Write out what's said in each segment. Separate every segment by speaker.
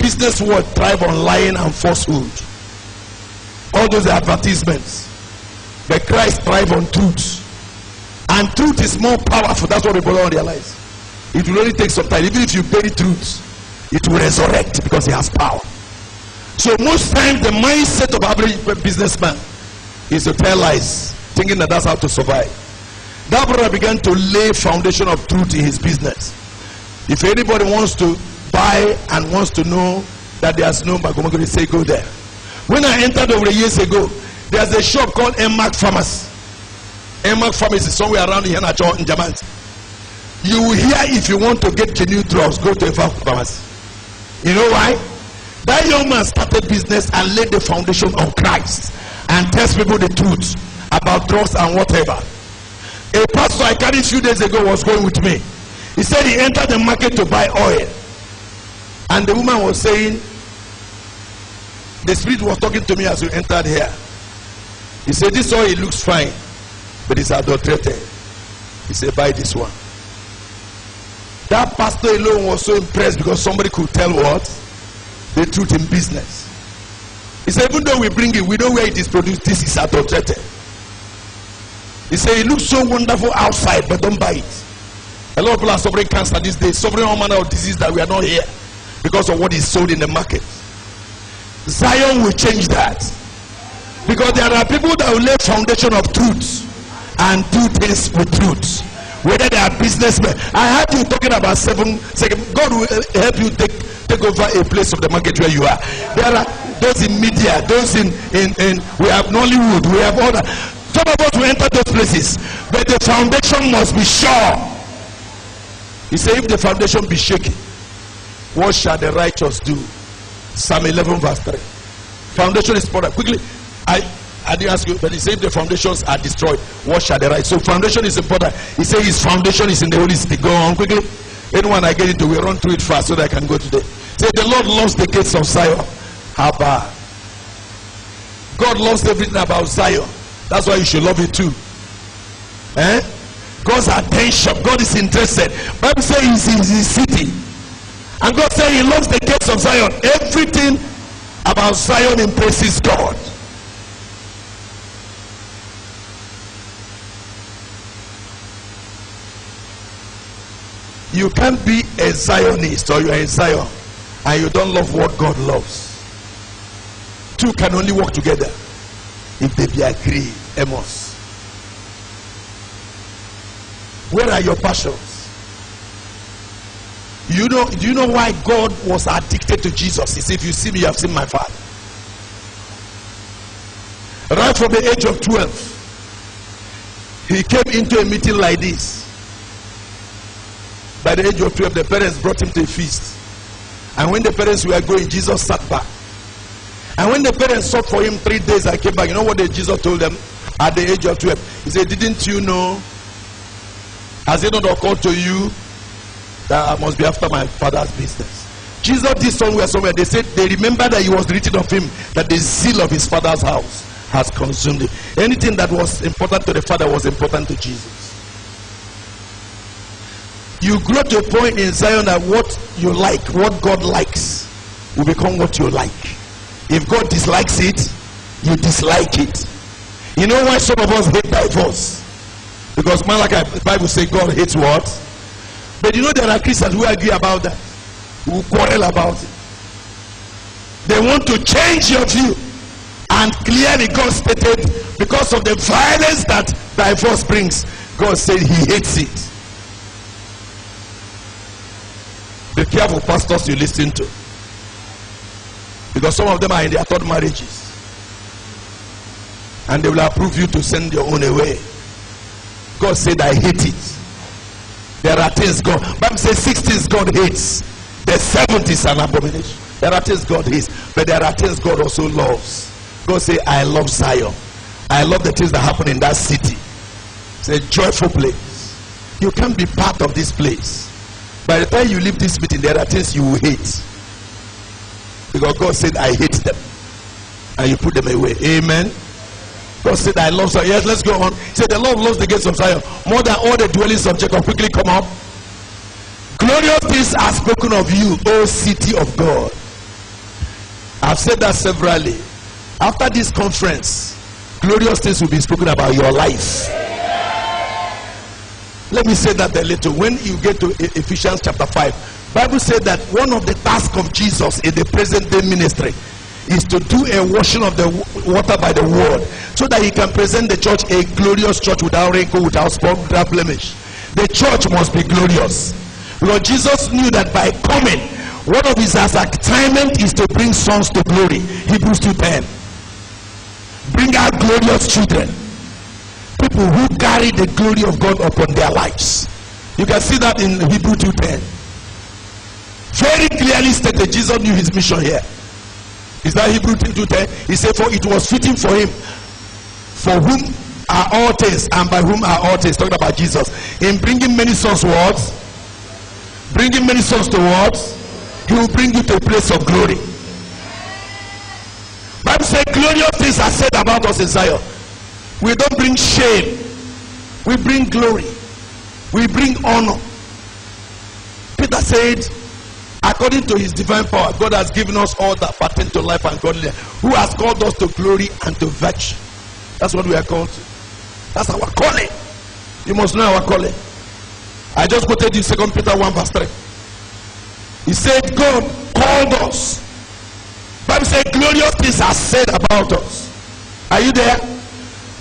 Speaker 1: business world thrive on lying and falsehood. All those advertisements. But Christ thrive on truth. And truth is more powerful. That's what people don't realize. It will only take some time. Even if you bury truth, it will resurrect because it has power. So most times the mindset of average businessman is to tell lies, thinking that that's how to survive. That brother began to lay foundation of truth in his business. If anybody wants to buy and wants to know that there's no Bagomagori, say go there. When I entered over years ago, there's a shop called Emmark Pharmacy. Emmark Pharmacy is somewhere around here in Jamaica. You will hear if you want to get genuine drugs, go to Emmark Pharmacy. You know why? That young man started business and laid the foundation on Christ and tells people the truth about drugs and whatever. A pastor I carried a few days ago was going with me. He said he entered the market to buy oil. And the woman was saying, the Spirit was talking to me as we entered here. He said, this oil looks fine, but it's adulterated. He said, buy this one. That pastor alone was so impressed because somebody could tell what? The truth in business. He said, even though we bring it, we know where it is produced. This is adulterated. He said, it looks so wonderful outside, but don't buy it. A lot of people are suffering cancer these days, suffering all manner of disease that we are not here because of what is sold in the market. Zion will change that. Because there are people that will lay foundation of truth and do things with truth. Whether they are businessmen. I heard you talking about 7 seconds. God will help you take over a place of the market where you are. There are those in media, those in we have Nollywood, we have all that. Some of us will enter those places, but the foundation must be sure. He said, if the foundation be shaky, what shall the righteous do? Psalm 11 verse 3. Foundation is important. Quickly, I didn't ask you, but he said if the foundations are destroyed, what shall the right? So foundation is important. He said his foundation is in the Holy Spirit. Go on quickly. Anyone I get into, we run through it fast so that I can go today. Say the Lord loves the gates of Zion. How bad? God loves everything about Zion. That's why you should love it too. God's attention. God is interested. Bible says he's in his city. And God said he loves the gates of Zion. Everything about Zion impresses God. You can't be a Zionist or you are in Zion and you don't love what God loves. Two can only work together if they be agreed. Amos. Where are your passions? Do you know why God was addicted to Jesus? He said, if you see me, you have seen my Father. Right from the age of 12, he came into a meeting like this. By the age of 12, the parents brought him to a feast. And when the parents were going, Jesus sat back. And when the parents sought for him 3 days and came back, you know what Jesus told them at the age of 12? He said, didn't you know? Has it not occurred to you that I must be after my Father's business? Jesus did somewhere. They said they remember that he was written of him that the zeal of his Father's house has consumed him. Anything that was important to the Father was important to Jesus. You grow to a point in Zion that what you like, what God likes, will become what you like. If God dislikes it, you dislike it. You know why some of us hate divorce? Because Malachi, the Bible says God hates what? But you know there are Christians who agree about that, who quarrel about it. They want to change your view. And clearly God stated, because of the violence that divorce brings, God said he hates it. Be careful, pastors, you listen to. Because some of them are in their third marriages. And they will approve you to send your own away. God said, I hate it. There are things God, Bible says 6 things God hates. The 7th is an abomination. There are things God hates, but there are things God also loves. God said, I love Zion. I love the things that happen in that city. It's a joyful place. You can't be part of this place. By the time you leave this meeting, there are things you will hate. Because God said, I hate them. And you put them away. Amen. God said, I love Zion. Yes, let's go on. He said, the Lord loves the gates of Zion more than all the dwellings of Jacob. Quickly come up. Glorious things are spoken of you, O city of God. I've said that severally. After this conference, glorious things will be spoken about your life. Let me say that a little. When you get to Ephesians chapter 5, Bible said that one of the tasks of Jesus in the present day ministry is to do a washing of the water by the word, so that he can present the church a glorious church without wrinkle, without spot, without blemish. The church must be glorious, because Jesus knew that by coming, one of his assignment is to bring sons to glory. Hebrews 2:10. Bring out glorious children, people who carry the glory of God upon their lives. You can see that in Hebrews 2:10. Very clearly stated, Jesus knew his mission here. Is that Hebrews 2:10? He said, for it was fitting for him, for whom are all things, and by whom are all things. Talking about Jesus. In bringing many sons to what? Bringing many sons to what? He will bring you to a place of glory. Bible says glorious things are said about us in Zion. We don't bring shame. We bring glory. We bring honor. Peter said, according to his divine power, God has given us all that pertain to life and godliness, who has called us to glory and to virtue. That's what we are called to. That's our calling. You must know our calling. I just quoted you 2 Peter 1 verse 3. He said, God called us. Bible says glorious things are said about us. Are you there?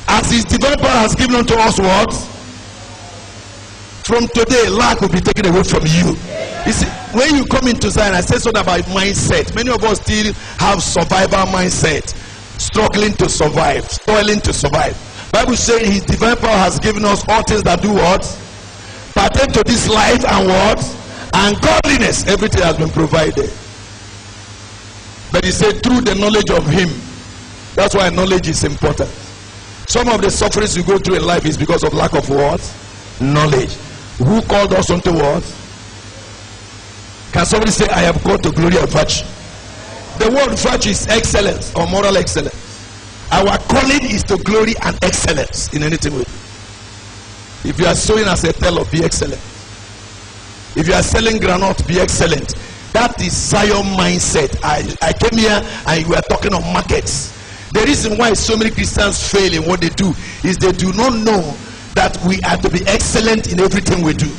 Speaker 1: As his divine power has given unto us what? From today, lack will be taken away from you. You see, when you come into Zion, I said something about mindset. Many of us still have survival mindset, struggling to survive, toiling to survive. Bible says his divine power has given us all things that do what? Pertain to this life and what? And godliness. Everything has been provided. But he said through the knowledge of him. That's why knowledge is important. Some of the sufferings you go through in life is because of lack of what? Knowledge. Who called us unto what? Can somebody say, I have got to glory of virtue? The word virtue is excellence or moral excellence. Our calling is to glory and excellence in anything we do. If you are sowing as a teller, be excellent. If you are selling granite, be excellent. That is Zion mindset. I came here and we are talking on markets. The reason why so many Christians fail in what they do is they do not know that we are to be excellent in everything we do.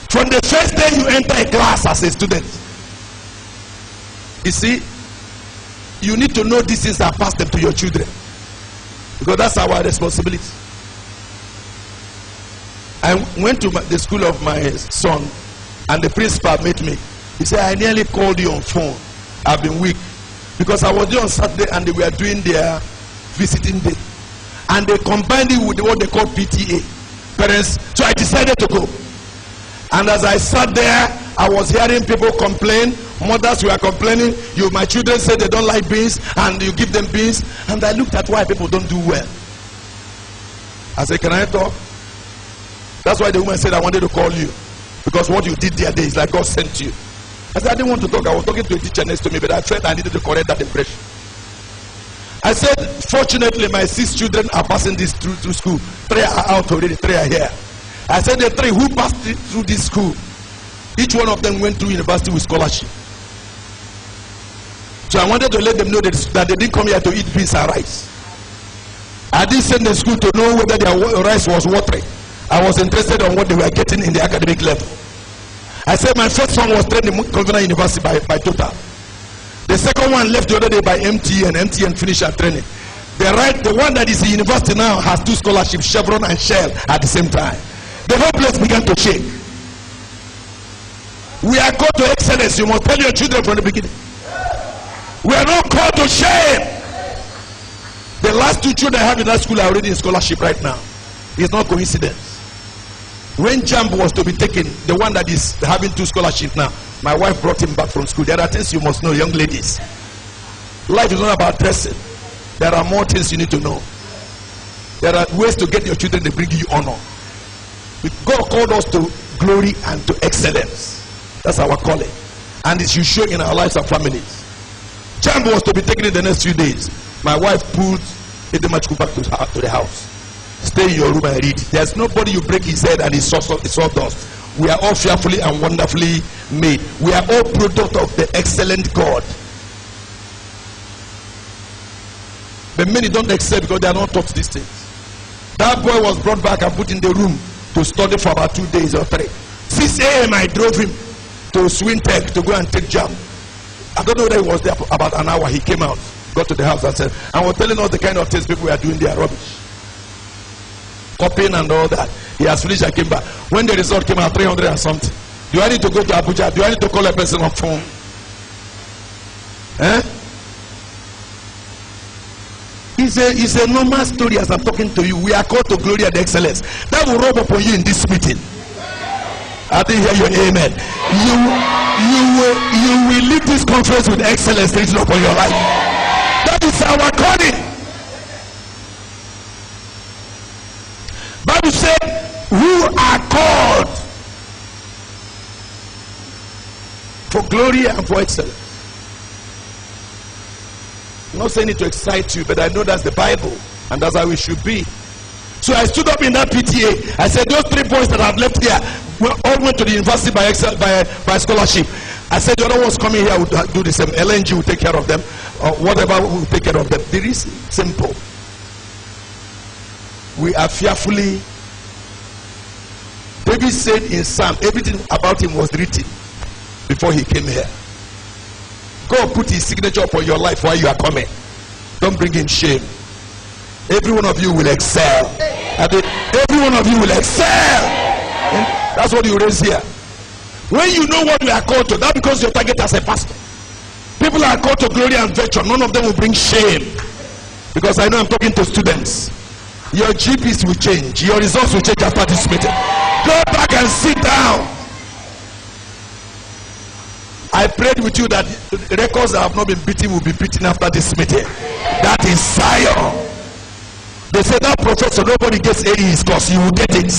Speaker 1: From the first day you enter a class as a student, you see, you need to know these things and pass them to your children, because that's our responsibility. I went to the school of my son, and the principal met me. He said, I nearly called you on phone. I've been weak, because I was there on Saturday and they were doing their visiting day, and they combined it with what they call PTA, parents. So I decided to go. And as I sat there, I was hearing people complain. Mothers were complaining. My children say they don't like beans, and you give them beans. And I looked at why people don't do well. I said, can I talk? That's why the woman said, I wanted to call you, because what you did the other day is like God sent you. I said, I didn't want to talk. I was talking to a teacher next to me, but I felt I needed to correct that impression. I said, fortunately, my 6 children are passing this through school. 3 are out already, 3 are here. I said, the 3 who passed through this school, each one of them went to university with scholarship. So I wanted to let them know that they didn't come here to eat beans and rice. I didn't send them to school to know whether their rice was watering. I was interested in what they were getting in the academic level. I said my first son was trained in Covenant University by Total. The second one left the other day by MTN finished her training. The one that is in university now has 2 scholarships, Chevron and Shell, at the same time. The whole place began to shake. We are called to excellence. You must tell your children from the beginning. We are not called to shame. The last 2 children I have in that school are already in scholarship right now. It's not coincidence. When JAMB was to be taken, the one that is having 2 scholarships now, my wife brought him back from school. There are things you must know, young ladies. Life is not about dressing. There are more things you need to know. There are ways to get your children to bring you honor. God called us to glory and to excellence. That's our calling, and it should show in our lives and families. JAMB was to be taken in the next few days. My wife pulled Edemachuku back to the house. Stay in your room and read. There's nobody you break his head and it's sawdust. We are all fearfully and wonderfully made. We are all product of the excellent God. But many don't excel because they are not taught these things. That boy was brought back and put in the room to study for about 2 days or 3. 6 a.m. I drove him to Swintech to go and take jam. I don't know whether he was there for about an hour. He came out, got to the house and said, and was telling us the kind of things people were doing there, rubbish. Copying and all that. He has finished and came back. When the result came out, 300 and something. Do I need to go to Abuja? Do I need to call a person on phone? It's a normal story as I'm talking to you. We are called to glory and excellence. That will rub upon you in this meeting. I didn't hear your amen. You will leave this conference with excellence written upon your life. That is our calling. Bible said, who are called for glory and for excellence. I'm not saying it to excite you, but I know that's the Bible, and that's how it should be. So I stood up in that PTA. I said, those 3 boys that I've left here all went to the university by scholarship. I said, the other ones coming here would do the same. LNG will take care of them, or whatever will take care of them. The reason simple. We are fearfully. David said in Psalm, everything about him was written before he came here. God put his signature upon your life while you are coming. Don't bring in shame. Every one of you will excel. Every one of you will excel. And that's what you raise here. When you know what you are called to, that becomes your target as a pastor. People are called to glory and virtue. None of them will bring shame. Because I know I'm talking to students. Your GPs will change. Your results will change after this meeting. Go back and sit down. I prayed with you that records that have not been beaten will be beaten after this meeting. That is Zion. They say that professor, nobody gets A in his course. You will get it.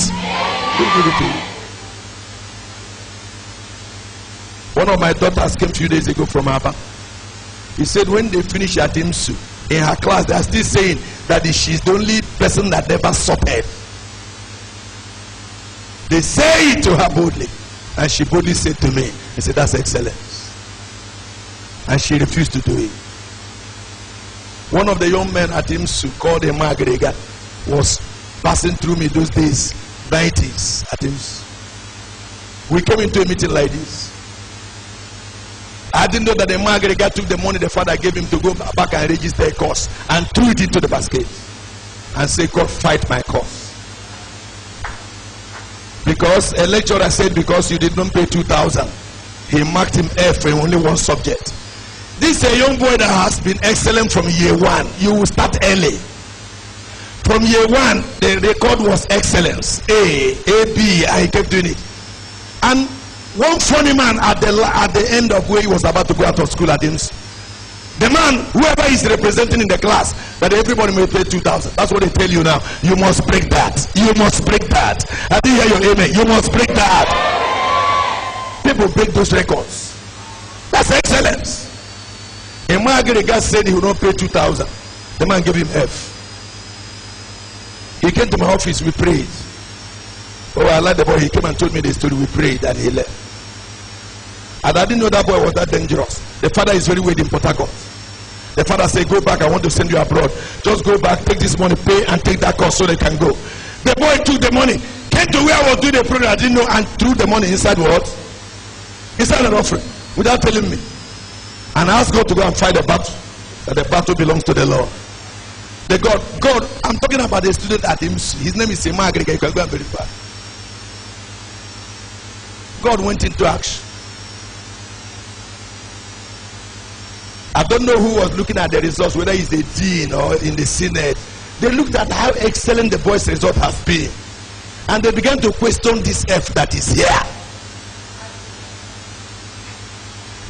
Speaker 1: One of my daughters came a few days ago from Aba. He said when they finish at IMSU, in her class, they are still saying that she's the only person that never suffered. They say it to her boldly. And she boldly said to me, he said, that's excellence. And she refused to do it. One of the young men at IMSU called Emma Agrega was passing through me those days, 90s at IMSU. We came into a meeting like this. I didn't know that Emma Agrega took the money the father gave him to go back and register a course and threw it into the basket and said, God, fight my cause. Because a lecturer said because you did not pay 2,000, he marked him F for only one subject. This is a young boy that has been excellent from year 1. You will start early. From year 1, the record was excellence. A, B, and he kept doing it. And one funny man at the end of where he was about to go out of school at IMSU, the man, whoever is representing in the class, that everybody may pay 2,000. That's what they tell you now. You must break that. You must break that. I didn't hear your amen. You must break that. People break those records. That's excellence. A man said he would not pay 2,000. The man gave him F. He came to my office. We prayed. Oh, I like the boy. He came and told me the story. We prayed and he left. And I didn't know that boy was that dangerous. The father is very weird in Port Harcourt. The father said, go back, I want to send you abroad. Just go back, take this money, pay and take that course so they can go. The boy took the money, came to where I was doing the program, I didn't know, and threw the money inside what? Inside an offering, without telling me. And I asked God to go and fight the battle. That the battle belongs to the Lord. The God, I'm talking about a student at IMSU. His name is Sema Agrega. You can go and verify. God went into action. I don't know who was looking at the results, whether it's the dean or in the synod. They looked at how excellent the boy's result has been. And they began to question this F that is here.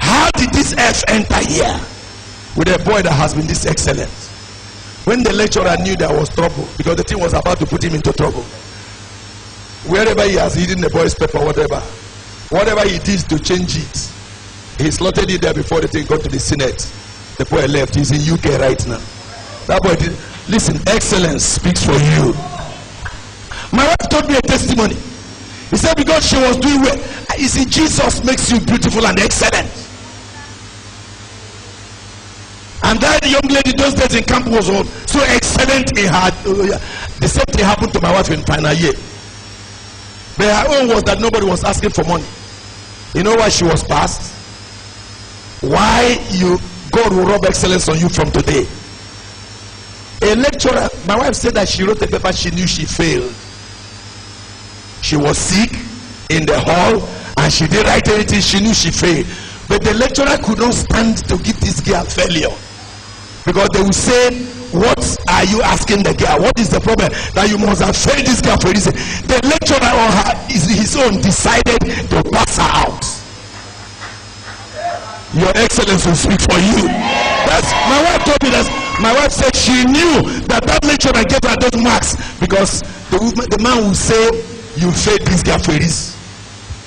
Speaker 1: How did this F enter here with a boy that has been this excellent? When the lecturer knew there was trouble, because the thing was about to put him into trouble, wherever he has hidden the boy's paper, whatever he did to change it, he slotted it there before the thing got to the Senate. The boy left. He's in UK right now. That boy did. Listen, excellence speaks for you. My wife told me a testimony. He said because she was doing well. You see, Jesus makes you beautiful and excellent. And that young lady those days in camp was so excellent in her. The same thing happened to my wife in final year. But her own was that nobody was asking for money. You know why she was passed? Why God will rub excellence on you from today. A lecturer, my wife said that she wrote a paper, she knew she failed. She was sick in the hall and she didn't write anything, she knew she failed. But the lecturer could not stand to give this girl failure. Because they will say, what are you asking the girl? What is the problem? That you must have failed this girl for a reason. The lecturer on his own decided to pass her out. Your excellence will speak for you. That's my wife told me that. My wife said she knew that lecturer gave her those marks because the man will say you failed this girl for a reason.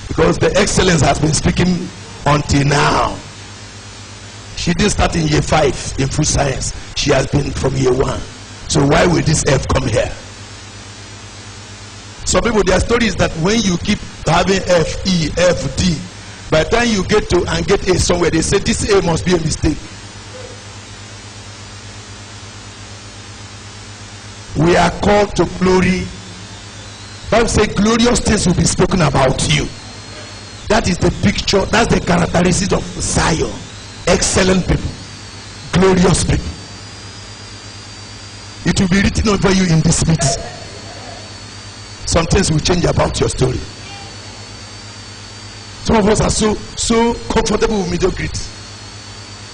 Speaker 1: Because the excellence has been speaking until now. She didn't start in year 5 in food science. She has been from year 1. So why will this F come here? Some people, their story is that when you keep having F, E, F, D, by the time you get to and get A somewhere, they say this A must be a mistake. We are called to glory. Bible says glorious things will be spoken about you. That is the picture, that's the characteristics of Zion. Excellent people, glorious people. It will be written over you in this meeting. Some things will change about your story. Some of us are so comfortable with mediocrity.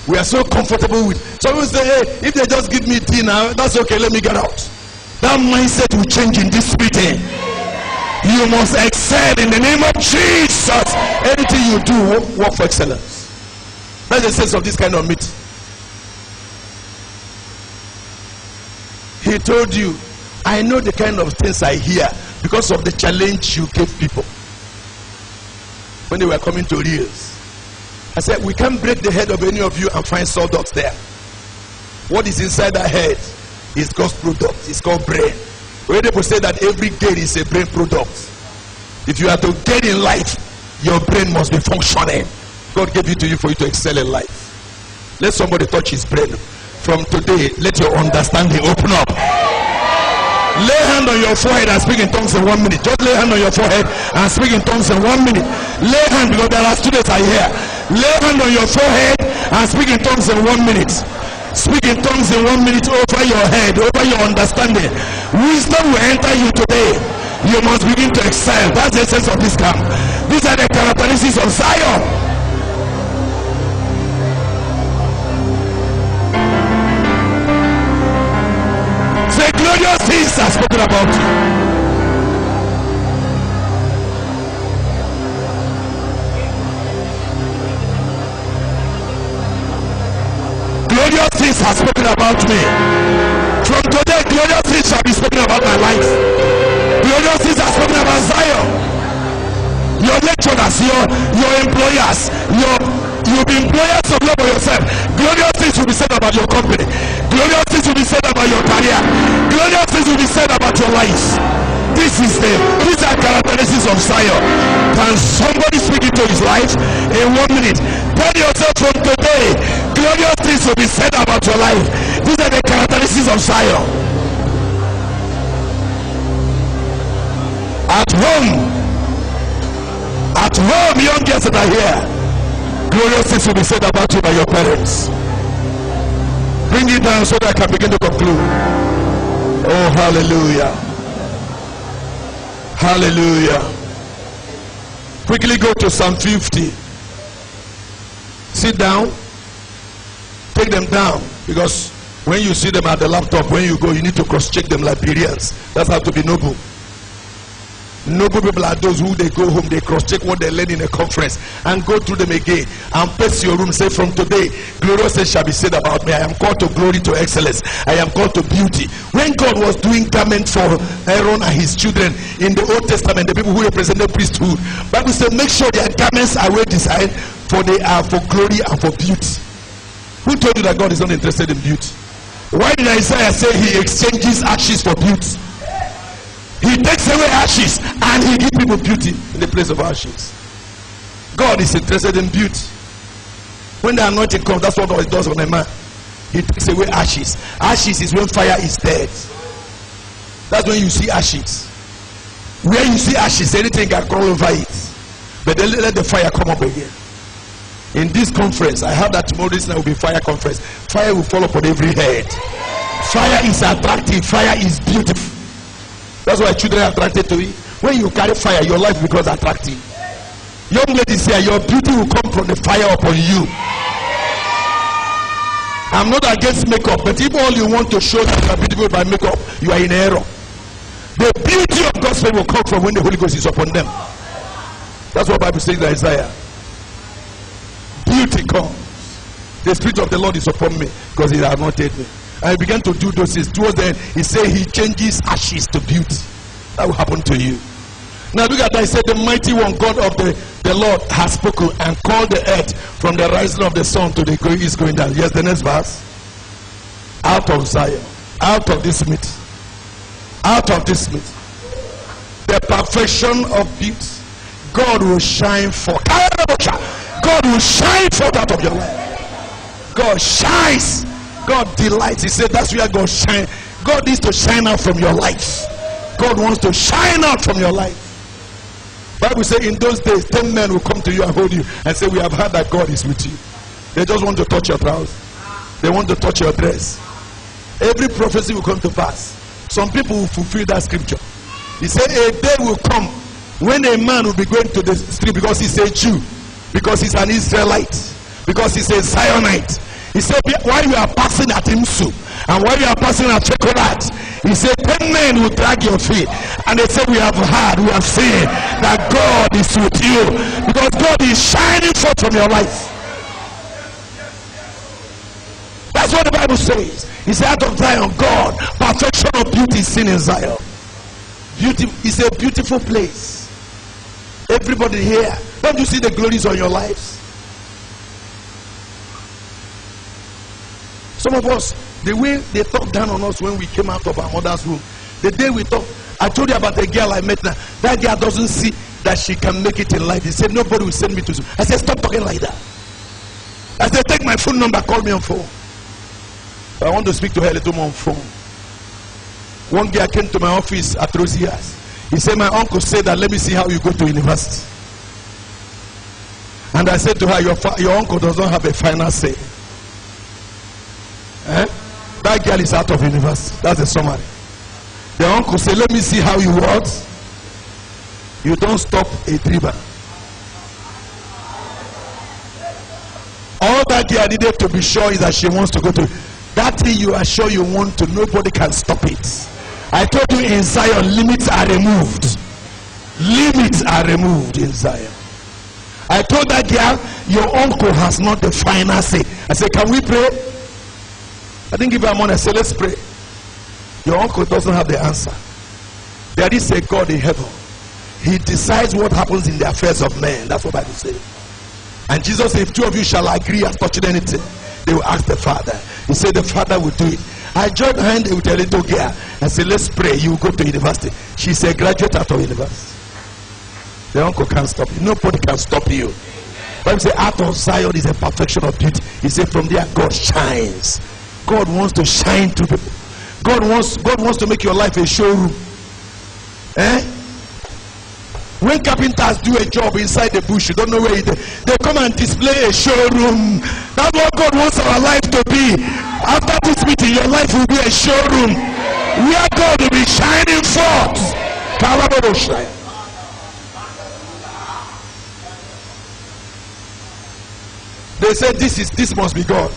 Speaker 1: We are so comfortable with. Some people say, hey, if they just give me tea now, that's okay, let me get out. That mindset will change in this meeting. You must excel in the name of Jesus. Anything you do, work for excellence. That's the sense of this kind of meeting. He told you, I know the kind of things I hear because of the challenge you gave people when they were coming to Reels. I said, we can't break the head of any of you and find sawdust there. What is inside that head is God's product. It's called brain. When people say that every gain is a brain product, if you are to gain in life, your brain must be functioning. God gave it to you for you to excel in life. Let somebody touch his brain. From today, let your understanding open up. Lay hand on your forehead and speak in tongues in 1 minute. Just lay hand on your forehead and speak in tongues in 1 minute. Lay hand, because there are students are here. Lay hand on your forehead and speak in tongues in 1 minute. Speak in tongues in 1 minute over your head, over your understanding. Wisdom will enter you today. You must begin to excel. That's the essence of this camp. These are the characteristics of Zion. Say, glorious things are spoken about you. Glorious things are spoken about me. From today, glorious things shall be spoken about my life. Glorious things are spoken about Zion. Your lecturers, your employers, you'll be employers of love for yourself. Glorious things will be said about your company. Glorious things will be said about your career. Glorious things will be said about your life. These are characteristics of Zion. Can somebody speak into his life in 1 minute? Tell yourself from today, glorious things will be said about your life. These are the characteristics of Zion. At home, young girls that are here, glorious things will be said about you by your parents. Bring it down so that I can begin to conclude. Oh, hallelujah. Hallelujah. Quickly go to Psalm 50. Sit down. Take them down, because when you see them at the laptop, when you go, you need to cross-check them like Bereans. That's how to be noble. Noble people are those who they go home, they cross-check what they learn in a conference and go through them again and pace your room. Say, from today, glorious things shall be said about me. I am called to glory, to excellence. I am called to beauty. When God was doing garment for Aaron and his children in the Old Testament, the people who represented priesthood, Bible said, make sure their garments are well designed, for they are for glory and for beauty. Who told you that God is not interested in beauty? Why did Isaiah say he exchanges ashes for beauty? He takes away ashes and he gives people beauty in the place of ashes. God is interested in beauty. When the anointing comes, that's what God does on a man. He takes away ashes. Ashes is when fire is dead. That's when you see ashes. Where you see ashes, anything can crawl over it. But then let the fire come up again. In this conference, I heard that tomorrow this night will be fire conference. Fire will fall upon every head. Fire is attractive. Fire is beautiful. That's why children are attracted to it. When you carry fire, your life becomes attractive. Young ladies here, your beauty will come from the fire upon you. I'm not against makeup, but if all you want to show that you are beautiful by makeup, you are in error. The beauty of God's faith will come from when the Holy Ghost is upon them. That's what the Bible says in Isaiah. Beauty comes. The Spirit of the Lord is upon me because He has anointed me. And He began to do those things. Towards the end, He said He changes ashes to beauty. That will happen to you. Now look at that. He said, the mighty one, God of the Lord, has spoken and called the earth from the rising of the sun to the east going down. Yes, the next verse. Out of Zion, out of this meat, out of this meat, the perfection of beauty, God will shine forth. God will shine forth out of your life. God shines. God delights. He said that's where God shines. God needs to shine out from your life. God wants to shine out from your life. Bible says in those days 10 men will come to you and hold you and say, we have heard that God is with you. They just want to touch your trousers. They want to touch your dress. Every prophecy will come to pass. Some people will fulfill that scripture. He said a day will come when a man will be going to the street because he's a Jew, because he's an Israelite, because he's a Zionite. He said while you are passing at Imsu and while you are passing at Chekorat, he said 10 men will drag your feet and they said, we have heard, we have seen that God is with you, because God is shining forth from your life. That's what the Bible says. He said out of Zion, God, perfection of beauty is seen in Zion. Beauty is a beautiful place. Everybody here, don't you see the glories on your lives? Some of us, the way they talked down on us when we came out of our mother's womb, the day we talked, I told you about the girl I met now. That girl doesn't see that she can make it in life. He said, nobody will send me to school. I said, stop talking like that. I said, take my phone number, call me on phone. I want to speak to her a little more on phone. One girl came to my office at Rosias. He said, my uncle said that, let me see how you go to university. And I said to her, your uncle does not have a final say. That girl is out of university. That's the summary. The uncle said, let me see how you work. You don't stop a dribble. All that girl needed to be sure is that she wants to go to. That thing you are sure you want to, nobody can stop it. I told you in Zion, limits are removed. Limits are removed in Zion. I told that girl, your uncle has not the final say. I said, can we pray? I didn't give her money. I said, let's pray. Your uncle doesn't have the answer. There is a God in heaven. He decides what happens in the affairs of men. That's what the Bible says. And Jesus said, if two of you shall agree as touching anything, they will ask the Father. He said the Father will do it. I joined hand with a little girl. I said, let's pray. You will go to university. She's a graduate out of university. The uncle can't stop you. Nobody can stop you. The Bible says, out of Zion is a perfection of beauty. He said, from there God shines. God wants to shine to people. God wants to make your life a showroom. When carpenters do a job inside the bush, you don't know where it is. They come and display a showroom. That's what God wants our life to be. After this meeting, your life will be a showroom where God will be shining forth. They said this must be God.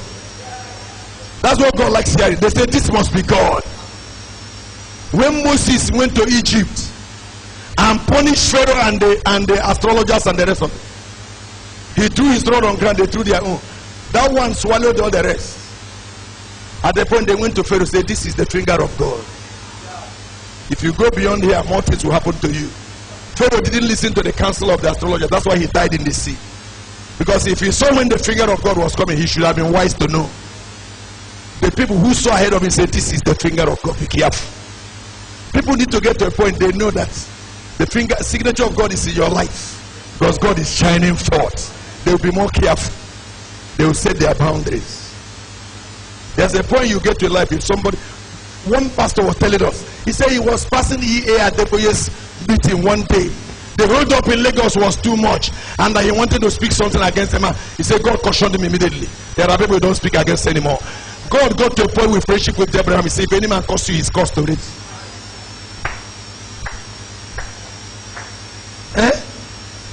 Speaker 1: That's what God likes hearing. They said this must be God. When Moses went to Egypt and punished Pharaoh and the astrologers and the rest of it, he threw his rod on ground, they threw their own. That one swallowed all the rest. At the point they went to Pharaoh and said, this is the finger of God. If you go beyond here, more things will happen to you. Pharaoh didn't listen to the counsel of the astrologers. That's why he died in the sea. Because if he saw when the finger of God was coming, he should have been wise to know. The people who saw ahead of him said, this is the finger of God, be careful. People need to get to a point they know that the signature of God is in your life. Because God is shining forth. They will be more careful. They will set their boundaries. There's a point you get to life. If somebody, one pastor was telling us, he said he was passing EA at Depoye's meeting one day. The hold up in Lagos was too much, and that he wanted to speak something against him. He said God cautioned him immediately. There are people who don't speak against anymore. God got to a point with friendship with Abraham. He said, if any man curse you, he's cursed already.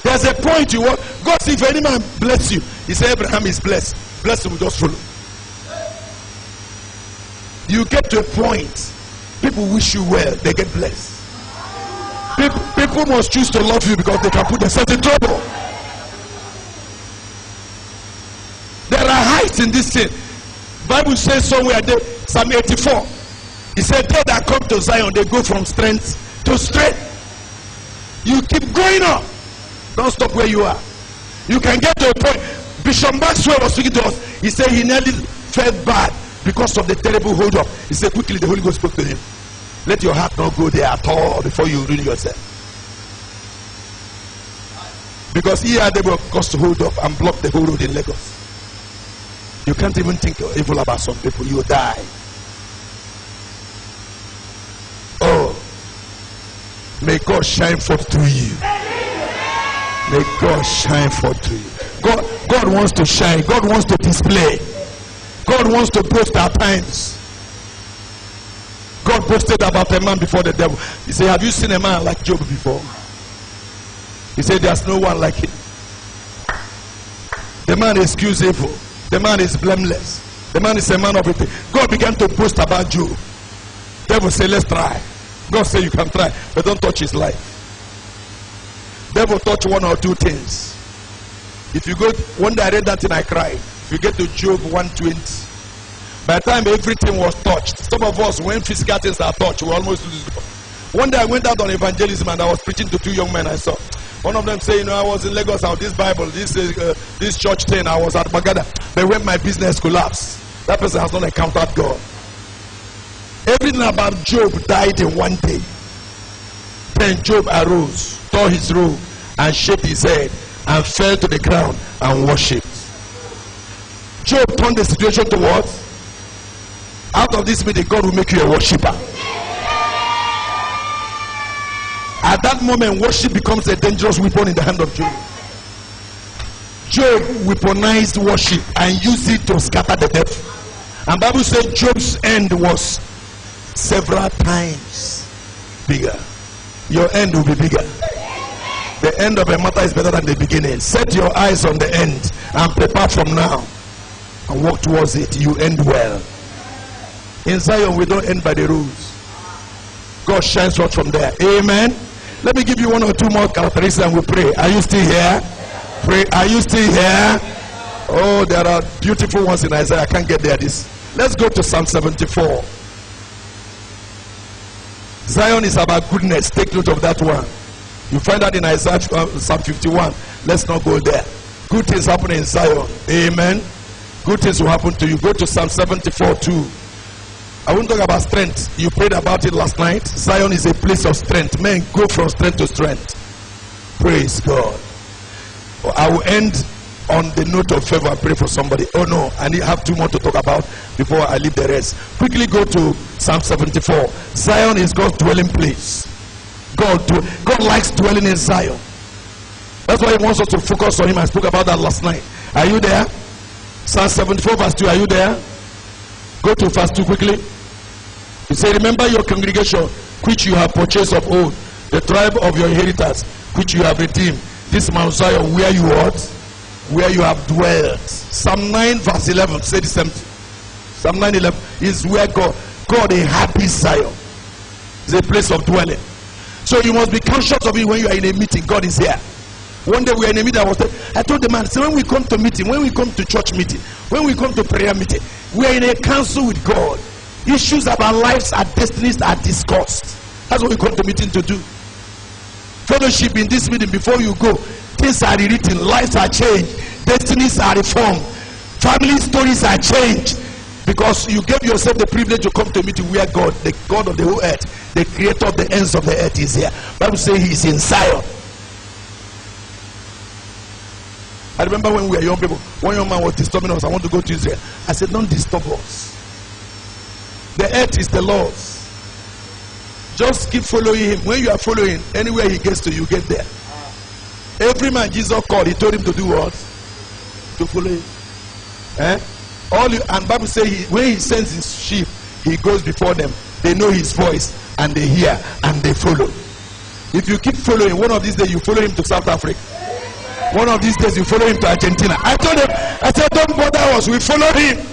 Speaker 1: There's a point you want. God said, if any man bless you, he said Abraham is blessed. Bless him, just follow. You get to a point, people wish you well, they get blessed. People must choose to love you because they can put themselves in trouble. There are heights in this thing. Bible says somewhere there, Psalm 84. He said, they that come to Zion, they go from strength to strength. You keep going up. Don't stop where you are. You can get to a point. Bishop Maxwell was speaking to us. He said he nearly felt bad because of the terrible hold up. He said quickly the Holy Ghost spoke to him. Let your heart not go there at all before you ruin yourself. Because here they were caused to hold up and block the whole road in Lagos. You can't even think evil about some people. You die. Oh, may God shine forth through you. May God shine forth through you. God wants to shine. God wants to display. God wants to boast at times. God boasted about a man before the devil. He said, have you seen a man like Job before? He said, there's no one like him. The man is excusable. The man is blameless. The man is a man of it. God began to boast about Job. Devil said, let's try. God said, you can try, but don't touch his life. Devil touch one or two things. If you go, one day I read that and I cried. If you get to Job 120, by the time everything was touched, some of us, when physical things are touched, we almost lose God. One day I went out on evangelism and I was preaching to two young men I saw. One of them saying, I was in Lagos, I had this Bible, this church thing, I was at Bagada. But when my business collapsed, that person has not encountered God. Everything about Job died in one day. Then Job arose, tore his robe, and shook his head, and fell to the ground and worshipped. Job turned the situation to what? Out of this meeting, God will make you a worshiper. At that moment, worship becomes a dangerous weapon in the hand of Job. Job weaponized worship and used it to scatter the devil. And the Bible said Job's end was several times bigger. Your end will be bigger. The end of a matter is better than the beginning. Set your eyes on the end and prepare from now and walk towards it. You end well. In Zion, we don't end by the rules. God shines forth from there. Amen. Let me give you one or two more characteristics and we pray. Are you still here? Pray. Are you still here? Oh, there are beautiful ones in Isaiah. I can't get there. Let's go to Psalm 74. Zion is about goodness. Take note of that one. You find that in Isaiah Psalm 51. Let's not go there. Good things happen in Zion. Amen. Good things will happen to you. Go to Psalm 74 too. I won't talk about strength. You prayed about it last night. Zion is a place of strength. Men go from strength to strength. Praise God. I will end on the note of favor and pray for somebody. Oh no, I have two more to talk about before I leave the rest. Quickly go to Psalm 74. Zion is God's dwelling place. God likes dwelling in Zion. That's why he wants us to focus on him. I spoke about that last night. Are you there? Psalm 74 verse 2. Are you there? Go to verse 2 quickly. He said, remember your congregation which you have purchased of old, the tribe of your inheritance which you have redeemed. This Mount Zion where you are, where you have dwelt. Psalm 9 verse 11 say the same thing. Psalm 9:11 is where God inhabits Zion. It's a place of dwelling. So you must be conscious of it when you are in a meeting. God is here. One day we were in a meeting. I told the man, so when we come to meeting, when we come to church meeting, when we come to prayer meeting, we are in a council with God. Issues of our lives, our destinies are discussed. That's what we come to meeting to do. Fellowship in this meeting, before you go, things are rewritten, lives are changed, destinies are reformed, family stories are changed. Because you gave yourself the privilege to come to me to where God, the God of the whole earth, the creator of the ends of the earth is here. Bible says he is in Zion. I remember when we were young people, one young man was disturbing us. I want to go to Israel. I said, don't disturb us. The earth is the Lord's. Just keep following him. When you are following, anywhere he gets to, you get there. Every man Jesus called, he told him to do what? To follow him. And Bible says when he sends his sheep, he goes before them. They know his voice and they hear and they follow. If you keep following, one of these days you follow him to South Africa. One of these days you follow him to Argentina. I told him, I said, don't bother us, we follow him.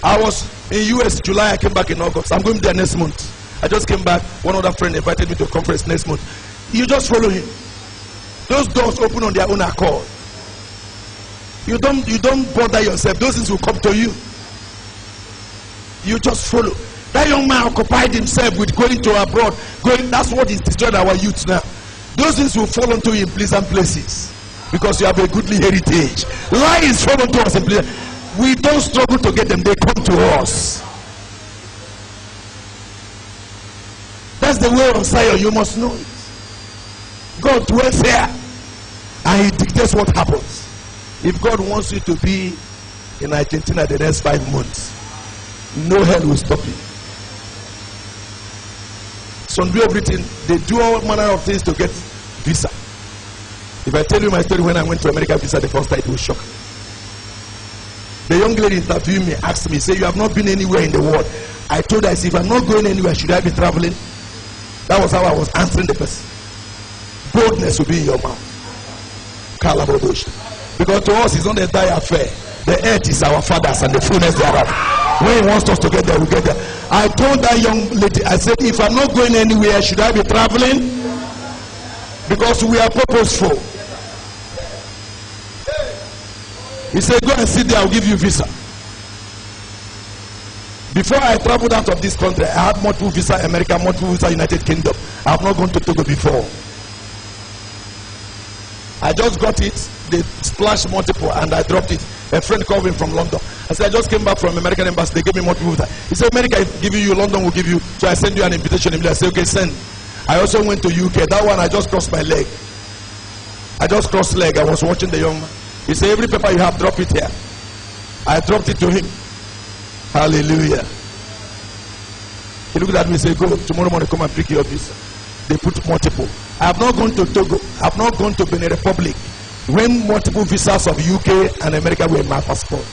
Speaker 1: I was in US July, I came back in August. I'm going there next month. I just came back. One other friend invited me to a conference next month. You just follow him. Those doors open on their own accord. You don't bother yourself. Those things will come to you. You just follow. That young man occupied himself with going to abroad. That's what is destroying our youth now. Those things will fall onto you in pleasant places because you have a goodly heritage. Lies fall onto us in pleasant. We don't struggle to get them, they come to us. That's the way of Zion, you must know it. God dwells here and he dictates what happens. If God wants you to be in Argentina the next 5 months, no hell will stop you. Some do everything, they do all manner of things to get visa. If I tell you my story when I went to America visa the first time, it will shock me. The young lady interviewed me, asked me, say, you have not been anywhere in the world. I told her, I said, if I'm not going anywhere, should I be traveling? That was how I was answering the person. Boldness will be in your mouth. Because to us, it's not a dire affair. The earth is our father's and the fullness thereof. When he wants us to get there, we get there. I told that young lady, I said, if I'm not going anywhere, should I be traveling? Because we are purposeful. He said, go and sit there, I'll give you visa. Before I traveled out of this country, I had multiple visa America, multiple visa United Kingdom. I have not gone to Togo before. I just got it, they splashed multiple and I dropped it. A friend called me from London. I said, I just came back from American embassy, they gave me multiple visa. He said, America is giving you, London will give you. So I send you an invitation. I said, okay, send. I also went to UK. That one, I just crossed my leg. I just crossed leg. I was watching the young man. He said, every paper you have, drop it here. I dropped it to him. Hallelujah. He looked at me and said, go, tomorrow morning come and pick your visa. They put multiple. I have not gone to Togo. I have not gone to Benin Republic. When multiple visas of UK and America were in my passport.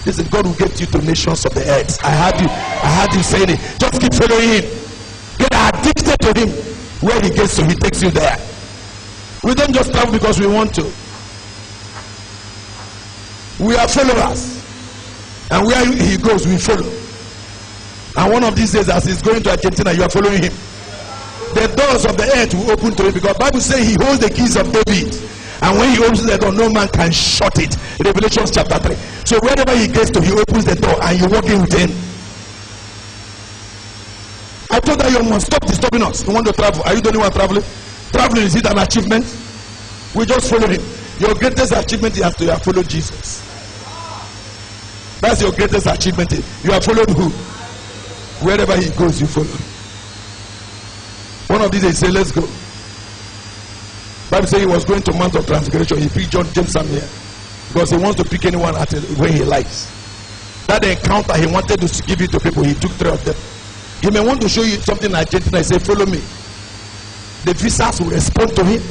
Speaker 1: Listen, God will get you to nations of the earth. I heard you saying it. Just keep following him. Get addicted to him. Where he gets to, he takes you there. We don't just travel because we want to. We are followers. And where he goes, we follow. And one of these days, as he's going to Argentina, you are following him. The doors of the earth will open to him because the Bible says he holds the keys of David. And when he opens the door, no man can shut it. Revelation chapter 3. So wherever he gets to, he opens the door and you walk in with him. I told that young man, stop disturbing us. You want to travel. Are you the only one traveling? Traveling, is it an achievement? We just follow him. Your greatest achievement is to have followed Jesus. That's your greatest achievement. You have followed who? Wherever he goes, you follow. One of these days, he said, let's go. Bible says he was going to Mount of Transgression. He picked John, James, and here because he wants to pick anyone at when he likes. That encounter, he wanted to give it to people. He took 3 of them. He may want to show you something in Argentina. He said, follow me. The visas will respond to him.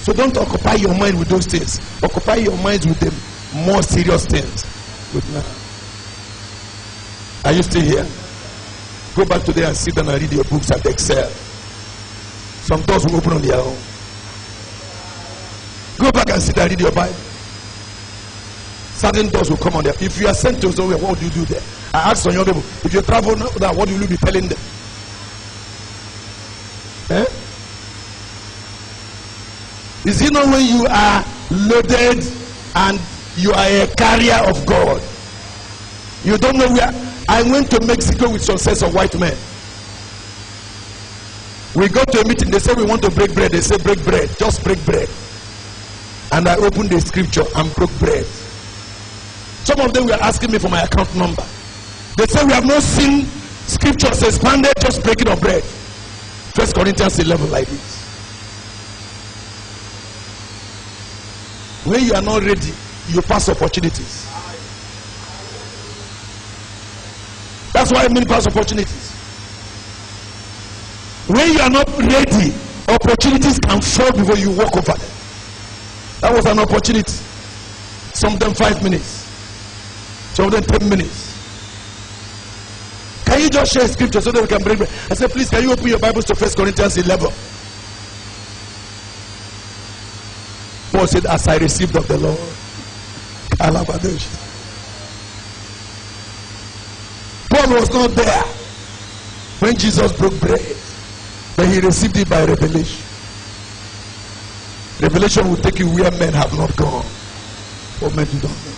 Speaker 1: So don't occupy your mind with those things. Occupy your mind with the more serious things. Good now. Are you still here? Go back today and sit down and read your books and excel. Some doors will open on their own. Go back and sit and read your Bible. Certain doors will come on there. If you are sent to somewhere, what do you do there? I asked some young people, if you travel now, what will you be telling them? Is it not when you are loaded and you are a carrier of God? You don't know where. I went to Mexico with some sets of white men. We go to a meeting, they say we want to break bread. They say break bread, just break bread. And I opened the scripture and broke bread. Some of them were asking me for my account number. They say we have not seen scriptures expanded, just breaking of bread. 1 Corinthians 11 like this. When you are not ready, you pass opportunities. That's why many pass opportunities. When you are not ready, opportunities can fall before you walk over them. That was an opportunity. Some of them 5 minutes. Some of them 10 minutes. Can you just share scripture so that we can break bread? I said, please, can you open your Bibles to 1 Corinthians 11? Paul said, as I received of the Lord. Paul was not there when Jesus broke bread, but he received it by revelation. Revelation will take you where men have not gone, or men do not know.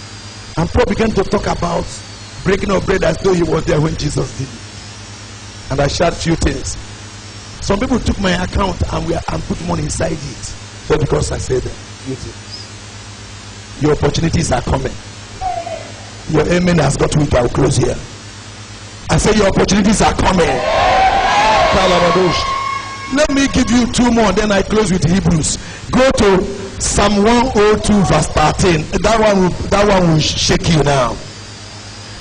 Speaker 1: And Paul began to talk about breaking of bread as though he was there when Jesus did it. And I shared few things. Some people took my account and put money inside it, just because I said few things. Your opportunities are coming. Your amen has got weak. I will close here. I say your opportunities are coming. Let me give you 2 more, then I close with Hebrews. Go to Psalm 102 verse 13. That one will shake you now.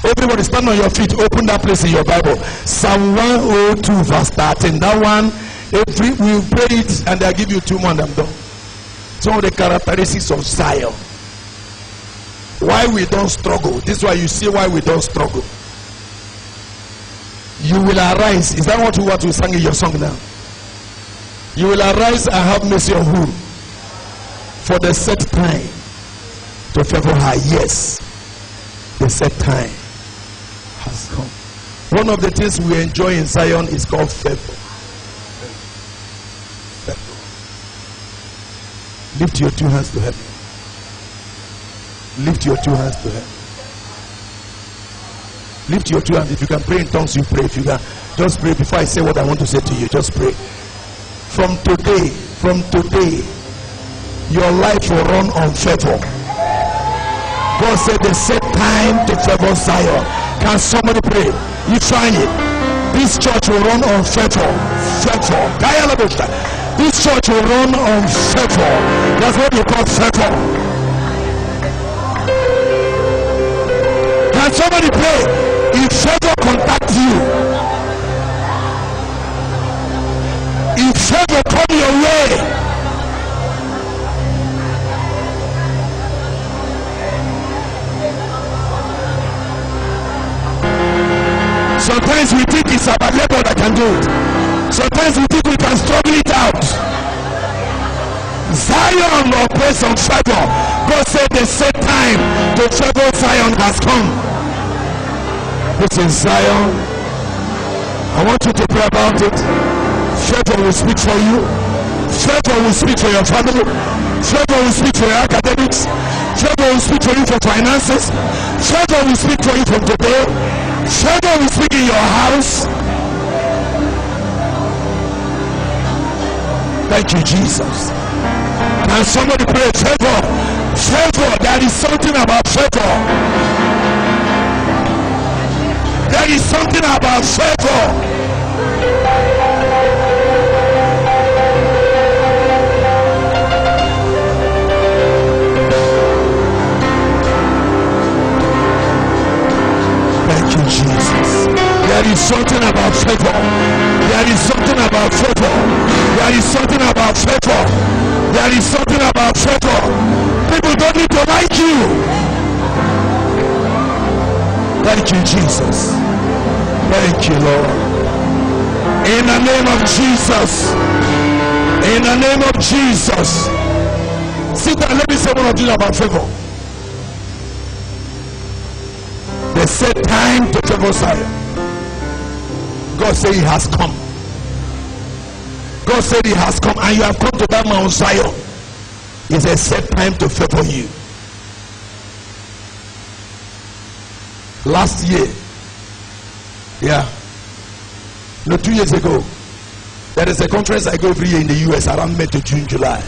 Speaker 1: Everybody stand on your feet. Open that place in your Bible. Psalm 102 verse 13. That one, we pray it and I'll give you 2 more and I'm done. Some of the characteristics of Zion. Why we don't struggle. This is why you see why we don't struggle. You will arise. Is that what you want to sing in your song now? You will arise and have mercy on who? For the set time to favor her. Yes, the set time has come. One of the things we enjoy in Zion is called favor. Lift your 2 hands to heaven. Lift your 2 hands to heaven. Lift your 2 hands. If you can pray in tongues, you pray. If you can, just pray before I say what I want to say to you. Just pray. From today, your life will run on favor. God said the set time to favor Zion. Can somebody pray? You try it. This church will run on favor. Favor. This church will run on favor. That's what you call favor. Can somebody pray? If favor contact you, if favor come your way, sometimes we think it's about labor that can do it. Sometimes we think we can struggle it out. Zion operates on favor. God said the set time to favor Zion has come. This is Zion. I want you to pray about it. Favor will speak for you. Favor will speak for your family. Favor will speak for your academics. Favor will speak for you for finances. Favor will speak for you from today. Favor will speak in your house. Thank you, Jesus. Can somebody pray favor? Favor. There is something about favor. There is something about favor. Thank you, Jesus. There is something about favor. There is something about favor. There is something about favor. There is something about favor. People don't need to like you. Thank you, Jesus. Thank you, Lord. In the name of Jesus. In the name of Jesus. Sit down. Let me say one of you about favor. They set time to favor Zion. God said he has come. God said he has come, and you have come to that Mount Zion. It's a set time to favor you. Last year, 2 years ago, There is a conference I go every year in the US around May to June, July.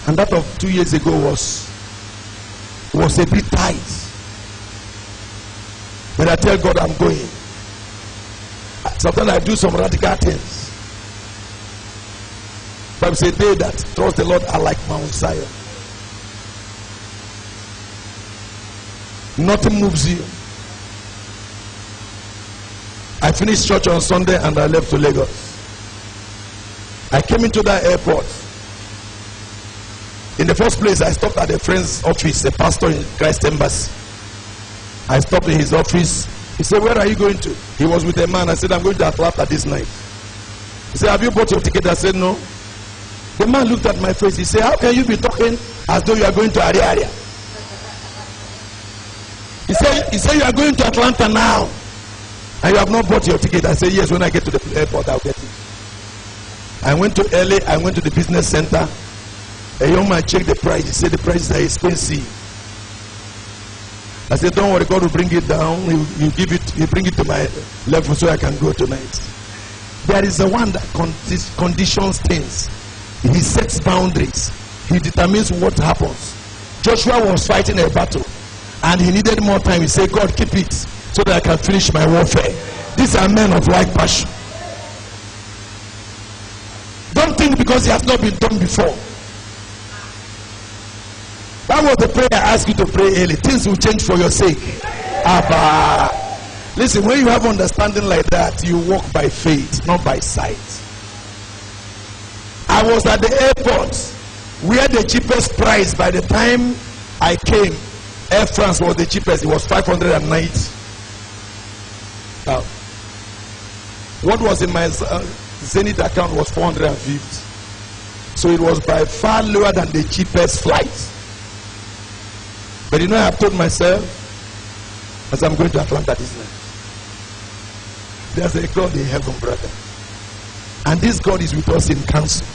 Speaker 1: And that of 2 years ago was a bit tight. But I tell God I'm going. Sometimes I do some radical things. Bible says they that trust the Lord are like Mount Zion. Nothing moves you. I finished church on Sunday and I left to Lagos. I came into that airport. In the first place, I stopped at a friend's office, a pastor in Christ Embassy. I stopped in his office. He said, "Where are you going to?" He was with a man. I said, "I'm going to Atlanta this night." He said, "Have you bought your ticket?" I said, "No." The man looked at my face. He said, "How can you be talking as though you are going to Ariaria?" He said, "You are going to Atlanta now and you have not bought your ticket." I said, "Yes, when I get to the airport, I'll get it." I went to LA. I went to the business center. A young man checked the price. He said, "The prices are expensive." I said, "Don't worry, God will bring it down. You bring it to my level so I can go tonight." There is a one that conditions things. He sets boundaries. He determines what happens. Joshua was fighting a battle and he needed more time. He said, "God, keep it so that I can finish my warfare." These are men of like passion. Don't think because it has not been done before. That was the prayer I asked you to pray early. Things will change for your sake. Abba. Listen, when you have understanding like that, you walk by faith, not by sight. I was at the airport where the cheapest price by the time I came, Air France was the cheapest. It was 590. What was in my Zenith account was 450. So it was by far lower than the cheapest flight. But you know, I have told myself, as I'm going to Atlanta this night, there's a God in heaven, brother. And this God is with us in council.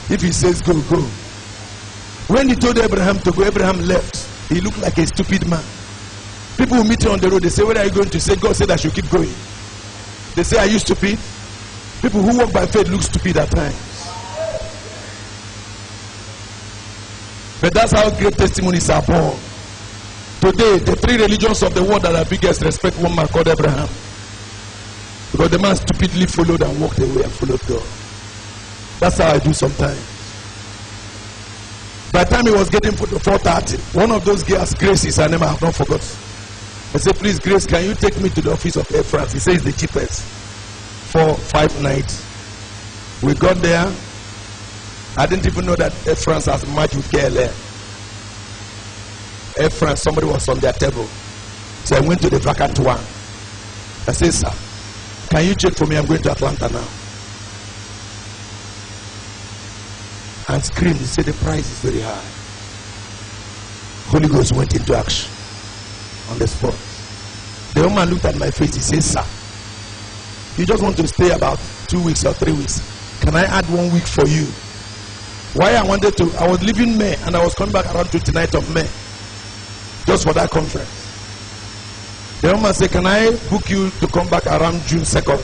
Speaker 1: If he says go, go. When he told Abraham to go, Abraham left. He looked like a stupid man. People who meet you on the road, they say, "Where are you going to?" Say, "God said I should keep going." They say, "Are you stupid?" People who walk by faith look stupid at times. But that's how great testimonies are born. Today, the three religions of the world that are biggest respect one man called Abraham. Because the man stupidly followed and walked away and followed God. That's how I do sometimes. By the time he was getting to 4:30, one of those girls, Grace is her name, I have not forgotten. I said, "Please, Grace, can you take me to the office of Air France?" He says the cheapest. 4-5 nights. We got there. I didn't even know that Air France has merged with KLM. Air France, somebody was on their table. So I went to the vacant one. I said, "Sir, can you check for me? I'm going to Atlanta now." And screamed. He said, "The price is very high." Holy Ghost went into action on the spot. The woman looked at my face. He said, "Sir, you just want to stay about 2 weeks or 3 weeks. Can I add 1 week for you?" Why I wanted to, I was leaving May and I was coming back around 29th of May. Just for that conference. The woman said, "Can I book you to come back around June 2nd?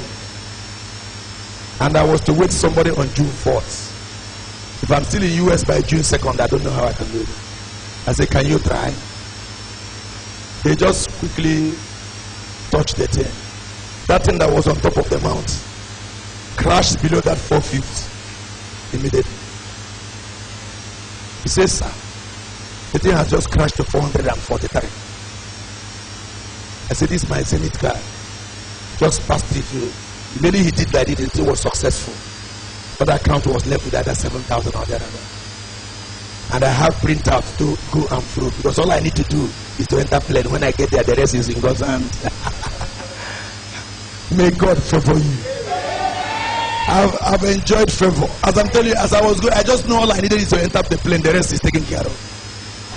Speaker 1: And I was to wait somebody on June 4th. If I'm still in US by June 2nd, I don't know how I can do it." I said, "Can you try?" They just quickly touched the thing. That thing that was on top of the mount crashed below that 450 immediately. He says, "Sir, the thing has just crashed to 443. I said, "This is my Zenith card. Just passed it through." Immediately he did that, it was successful. But the account was left with either 7,000 or the other. And I have printout to go and through because all I need to do is to enter plane. When I get there, the rest is in God's hand. May God favor you. I've enjoyed favor. As I'm telling you, as I was going, I just know all I needed is to enter the plane. The rest is taken care of.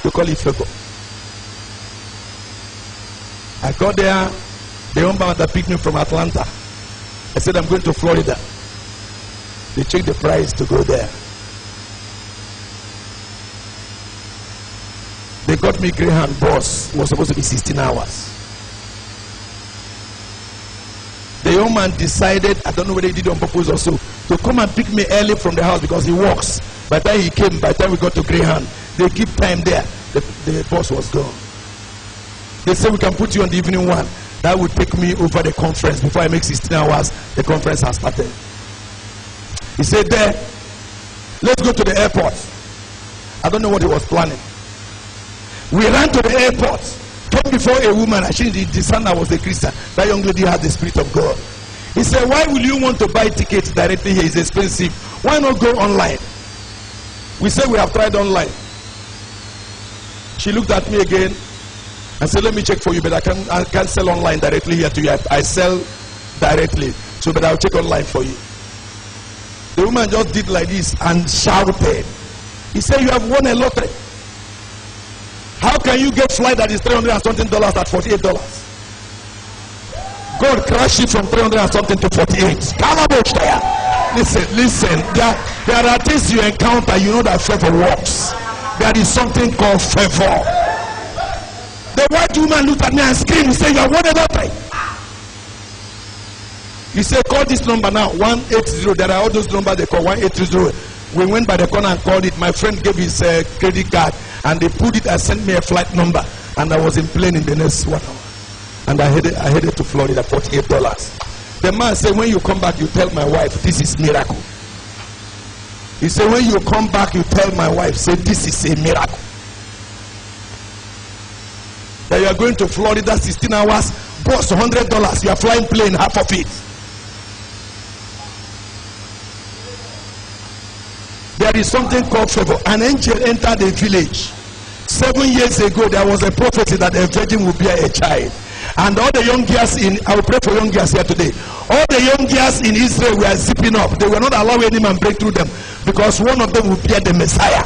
Speaker 1: You call it favor. I got there. The woman that picked me from Atlanta. I said, "I'm going to Florida." They checked the price to go there. They got me Greyhound bus. It was supposed to be 16 hours. The woman decided, I don't know whether he did it on purpose or so, to come and pick me early from the house because he walks. By the time he came, by the time we got to Greyhound, they keep time there. The boss was gone. They said we can put you on the evening one. That would take me over the conference. Before I make 16 hours, the conference has started. He said, there, let's go to the airport. I don't know what he was planning. We ran to the airport. Talked before a woman. Actually, the son that was a Christian. That young lady had the Spirit of God. He said, why will you want to buy tickets directly here? It's expensive. Why not go online? We said we have tried online. She looked at me again and said, let me check for you, but I can't sell online directly here to you. I sell directly. So, but I'll check online for you. The woman just did like this and shouted. He said, you have won a lottery. How can you get flight that is $300 and something at $48? God crashed it from 300 and something to 48. Listen. There are things you encounter, you know that favor works. There is something called favor. The white woman looked at me and screamed. He said, you have won a lottery. He said, call this number now, 180. There are all those numbers they call 1830. We went by the corner and called it. My friend gave his credit card and they put it and sent me a flight number. And I was in plane in the next 1 hour. And I headed to Florida, $48. The man said, when you come back, you tell my wife, this is miracle. He said, when you come back, you tell my wife, say, this is a miracle. That you are going to Florida, 16 hours, boss, $100. You are flying plane, half of it. There is something called favor. An angel entered the village. 7 years ago, there was a prophecy that a virgin would bear a child. And all the young girls I will pray for young girls here today. All the young girls in Israel were zipping up. They were not allowing any man break through them because one of them would bear the Messiah.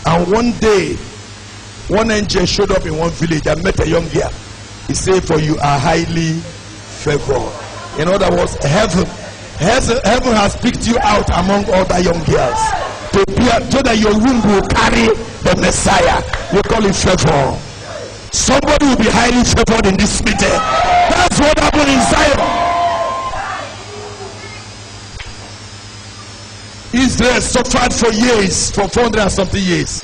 Speaker 1: And one day, one angel showed up in one village and met a young girl. He said, for you are highly favored. In other words, heaven has picked you out among other young girls to bear, so that your womb will carry the Messiah. We call it favor. Somebody will be highly favored in this meeting. That's what happened in Zion. Israel suffered for years, for 400 and something years.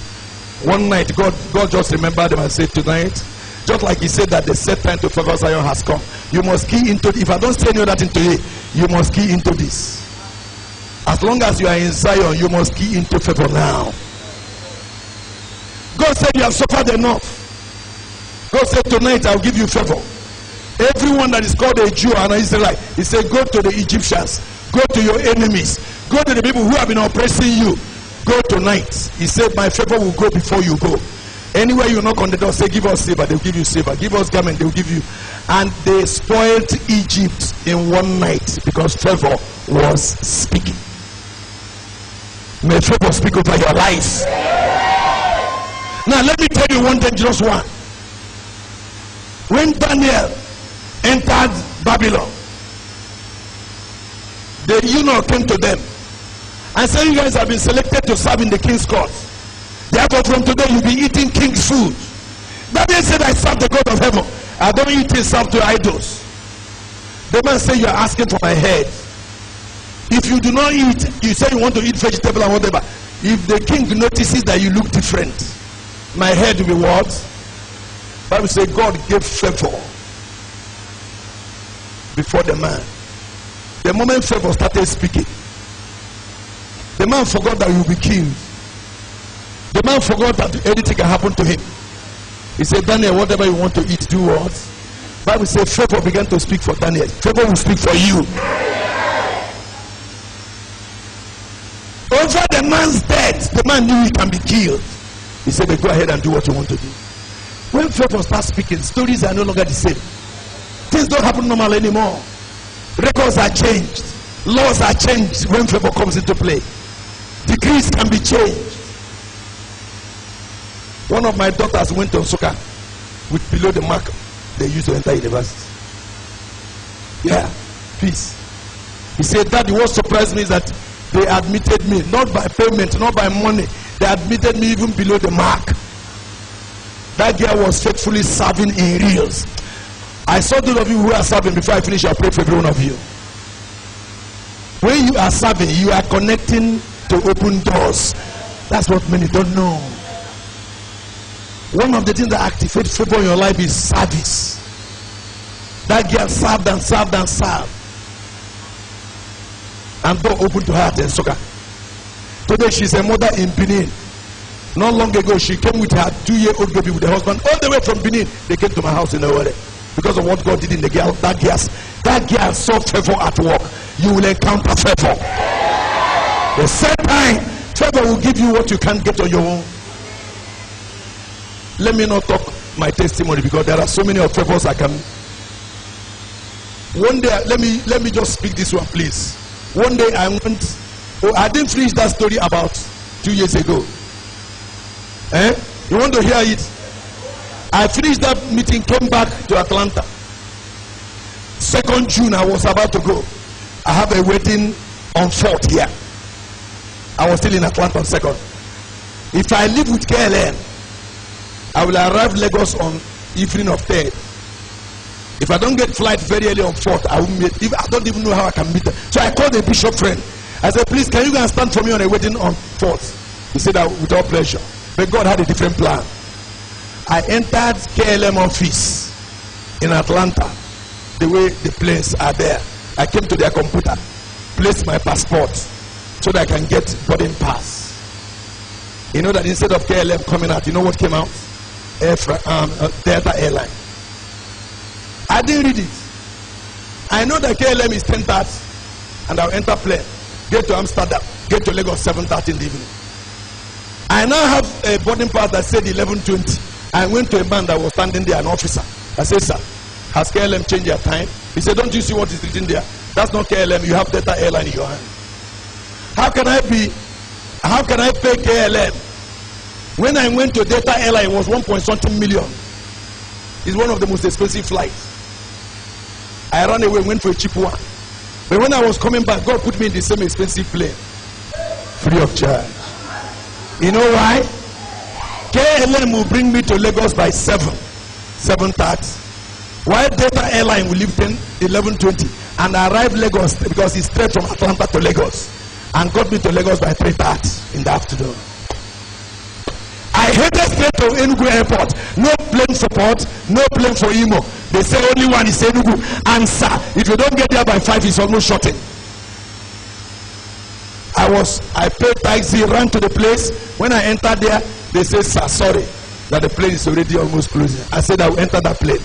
Speaker 1: One night, God just remembered them and said, tonight, just like he said that the set time to favor Zion has come. You must key into it. If I don't say any other thing today, you must key into this. As long as you are in Zion, you must key into favor now. God said you have suffered enough. God said tonight I'll give you favor. Everyone that is called a Jew and an Israelite, he said go to the Egyptians, go to your enemies, go to the people who have been oppressing you. Go tonight. He said my favor will go before you go. Anywhere you knock on the door, say give us silver, they'll give you silver. Give us garment, they'll give you. And they spoiled Egypt in one night because favor was speaking. May favor speak over your life. Now let me tell you one dangerous one. When Daniel entered Babylon, the eunuch came to them and said, you guys have been selected to serve in the king's court. Therefore from today you'll be eating king's food. Daniel said, I serve the God of heaven. I don't eat and serve to idols. The man said, you are asking for my head. If you do not eat, you say you want to eat vegetable and whatever. If the king notices that you look different, my head will be what? Bible says God gave favor before the man. The moment favor started speaking, the man forgot that he will be killed. The man forgot that anything can happen to him. He said, Daniel, whatever you want to eat, do what? Bible says favor began to speak for Daniel. Favor will speak for you. Over the man's death, the man knew he can be killed. He said, go ahead and do what you want to do. When favor starts speaking, stories are no longer the same. Things don't happen normal anymore. Records are changed. Laws are changed when favor comes into play. Degrees can be changed. One of my daughters went on soccer with below the mark they used to enter university. Yeah, peace. He said, Daddy, what surprised me is that they admitted me, not by payment, not by money. They admitted me even below the mark. That girl was faithfully serving in reals. I saw those of you who are serving. Before I finish, I'll pray for every one of you. When you are serving, you are connecting to open doors. That's what many don't know. One of the things that activate favor in your life is service. That girl served and served and served, and door opened to her at Soka. Today she's a mother in Benin. Not long ago she came with her 2-year-old baby with her husband all the way from Benin. They came to my house in Owerri because of what God did in the girl. That girl saw favor at work. You will encounter favor. The same time, favor will give you what you can't get on your own. Let me not talk my testimony because there are so many of favors I can. One day, let me just speak this one, please. One day I went. Oh, I didn't finish that story about 2 years ago. You want to hear it? I finished that meeting, came back to Atlanta. 2nd June, I was about to go. I have a wedding on 4th here. I was still in Atlanta on 2nd. If I live with KLM, I will arrive Lagos on evening of 3rd. If I don't get flight very early on 4th, I will meet. If I don't even know how I can meet them. So I called the bishop friend. I said, please, can you go and stand for me on a wedding on 4th? He said, with all pleasure. But God had a different plan. I entered KLM office in Atlanta, the way the planes are there. I came to their computer, placed my passport so that I can get boarding pass. You know that instead of KLM coming out, you know what came out? Delta Airline. I didn't read it. I know that KLM is 10:30 and I'll enter plane. Get to Amsterdam, get to Lagos 7:30 in the evening. I now have a boarding pass that said 11:20. I went to a man that was standing there, an officer. I said, sir, has KLM changed their time? He said, don't you see what is written there? That's not KLM, you have Delta Airline in your hand. How can I pay KLM? When I went to Delta Airline, it was 1.something million. It's one of the most expensive flights. I ran away, went for a cheap one. But when I was coming back, God put me in the same expensive plane, free of charge. You know why? KLM will bring me to Lagos by 7:30. While Delta Airline will leave 11:20 and arrive Lagos because it's straight from Atlanta to Lagos, and got me to Lagos by 3:30 in the afternoon. I headed straight to Enugu Airport. No plane support, no plane for Imo. They say only one is Enugu. And sir, if you don't get there by 5, it's almost shorting. I paid taxi, ran to the place. When I entered there, they said, sir, sorry, that the plane is already almost closing. I said, I will enter that plane.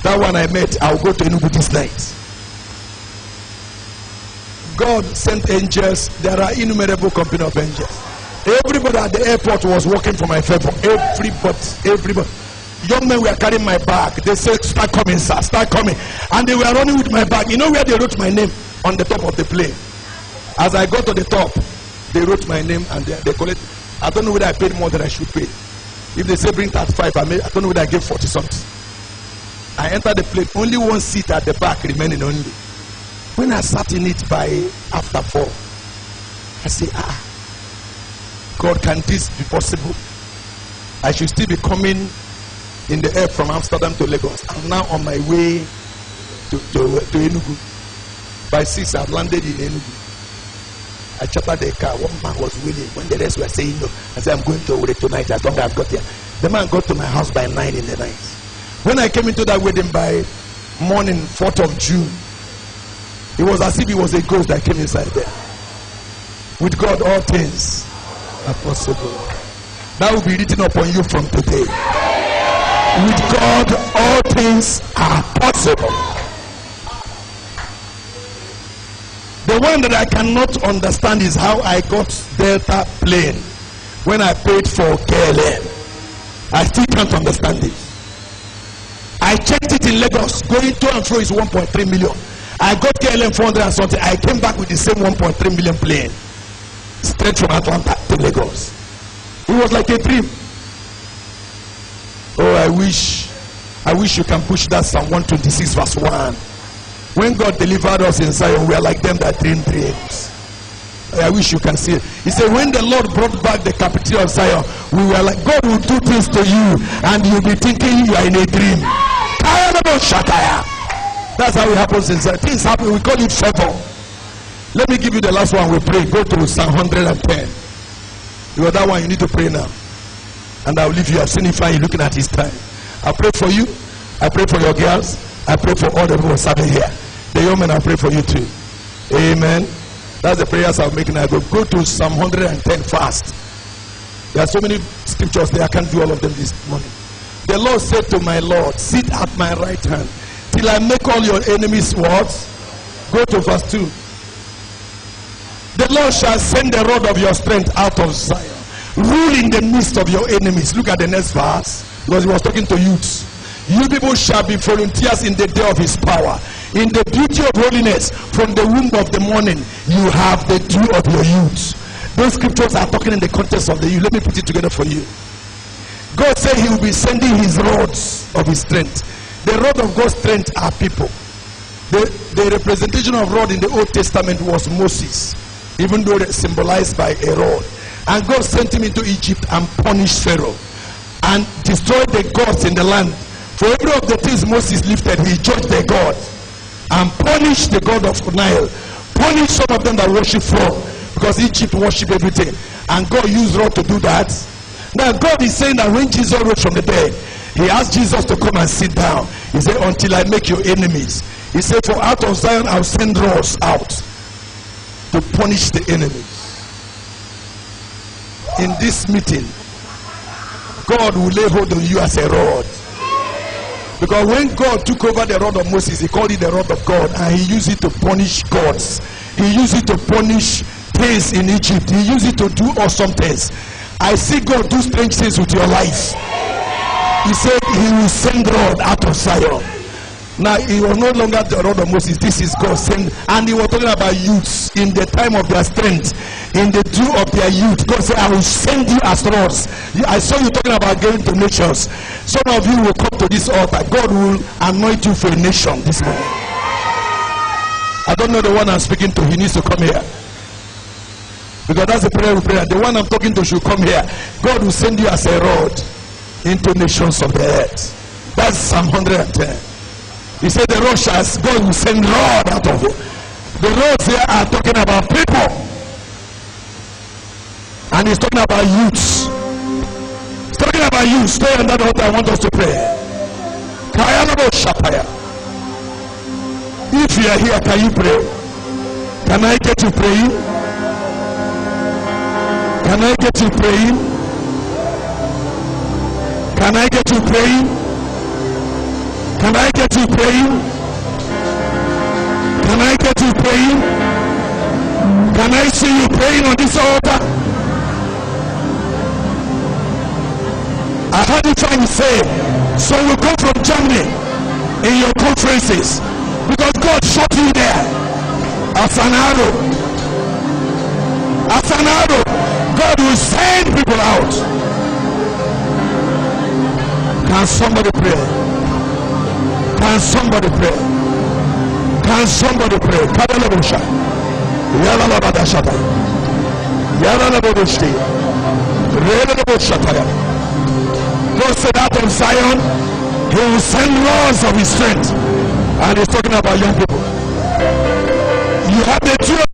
Speaker 1: That one I met, I will go to Enugu this night. God sent angels. There are innumerable company of angels. Everybody at the airport was working for my favor. Everybody. Young men were carrying my bag. They said, start coming, sir, start coming. And they were running with my bag. You know where they wrote my name? On the top of the plane. As I got to the top, they wrote my name and they collect. I don't know whether I paid more than I should pay. If they say bring 35, I don't know whether I gave 40 something. I entered the plane. Only one seat at the back remaining only. When I sat in it by after 4, I say, God, can this be possible? I should still be coming in the air from Amsterdam to Lagos. I'm now on my way to Enugu. By 6, I've landed in Enugu. I chartered the car. One man was willing. When the rest were saying no, I said, I'm going to Owerri tonight as long as I've got here. The man got to my house by 9 in the night. When I came into that wedding by morning, 4th of June, it was as if it was a ghost that came inside there. With God, all things are possible. That will be written upon you from today. With God, all things are possible. The one that I cannot understand is how I got Delta plane when I paid for KLM. I still can't understand it. I checked it in Lagos. Going to and fro is 1.3 million. I got KLM 400 and something. I came back with the same 1.3 million plane. Straight from Atlanta to Lagos. It was like a dream. Oh, I wish you can push that Psalm 126 verse 1. When God delivered us in Zion, we are like them that dream dreams. I wish you can see it. He said, when the Lord brought back the capital of Zion, we were like, God will do things to you, and you'll be thinking you are in a dream. That's how it happens inside. Things happen, we call it favor. Let me give you the last one. We pray. Go to Psalm 110. Because that one you need to pray now. And I'll leave you. I've seen it fine looking at his time. I pray for you. I pray for your girls. I pray for all the people serving here. The young men, I pray for you too. Amen. That's the prayers I'm making. I go to Psalm 110 fast. There are so many scriptures there. I can't do all of them this morning. The Lord said to my Lord, sit at my right hand till I make all your enemies what? Go to verse 2. The Lord shall send the rod of your strength out of Zion. Rule in the midst of your enemies. Look at the next verse. Because he was talking to youths. You people shall be volunteers in the day of his power. In the beauty of holiness, from the womb of the morning, you have the dew of your youth. Those scriptures are talking in the context of the youth. Let me put it together for you. God said he will be sending his rods of his strength. The rod of God's strength are people. The representation of rod in the Old Testament was Moses, even though it's symbolized by a rod. And God sent him into Egypt and punished Pharaoh and destroyed the gods in the land. For every of the things Moses lifted, he judged the gods and punished the god of Nile. Punished some of them that worship frog, because Egypt worship everything. And God used rod to do that. Now God is saying that when Jesus rose from the dead, he asked Jesus to come and sit down. He said, until I make your enemies. He said, for out of Zion I'll send rods out to punish the enemies. In this meeting, God will lay hold on you as a rod. Because when God took over the rod of Moses, he called it the rod of God, and he used it to punish gods. He used it to punish things in Egypt. He used it to do awesome things. I see God do strange things with your life. He said he will send rod out of Zion. Now he was no longer the rod of Moses. This is God send, and he was talking about youths in the time of their strength, in the dew of their youth. God said, I will send you as rods. I saw you talking about giving to nations. Some of you will come to this altar. God will anoint you for a nation this morning. I don't know the one I'm speaking to. He needs to come here, because that's the prayer we pray. The one I'm talking to should come here. God will send you as a rod into nations of the earth. That's Psalm 110. He said the rod shall, God will send rod out of it. The rods here are talking about people. And he's talking about youths. He's talking about youth. Stay on that altar. I want us to pray. If you are here, can you pray? Can I get you praying? Can I get you praying? Can I get you praying? Can I get you praying? Can I get you praying? Can I see you praying on this altar? I heard it trying to say, so we go from Germany in your conferences, because God shot you there as an arrow. As an arrow, God will send people out. Can somebody pray? Can somebody pray? Can somebody pray? Kadalabusha. Yalalabadashata. Yalalabushti. Redalabushataya. God said out of Zion, he will send rods of his strength. And he's talking about young people. You have the two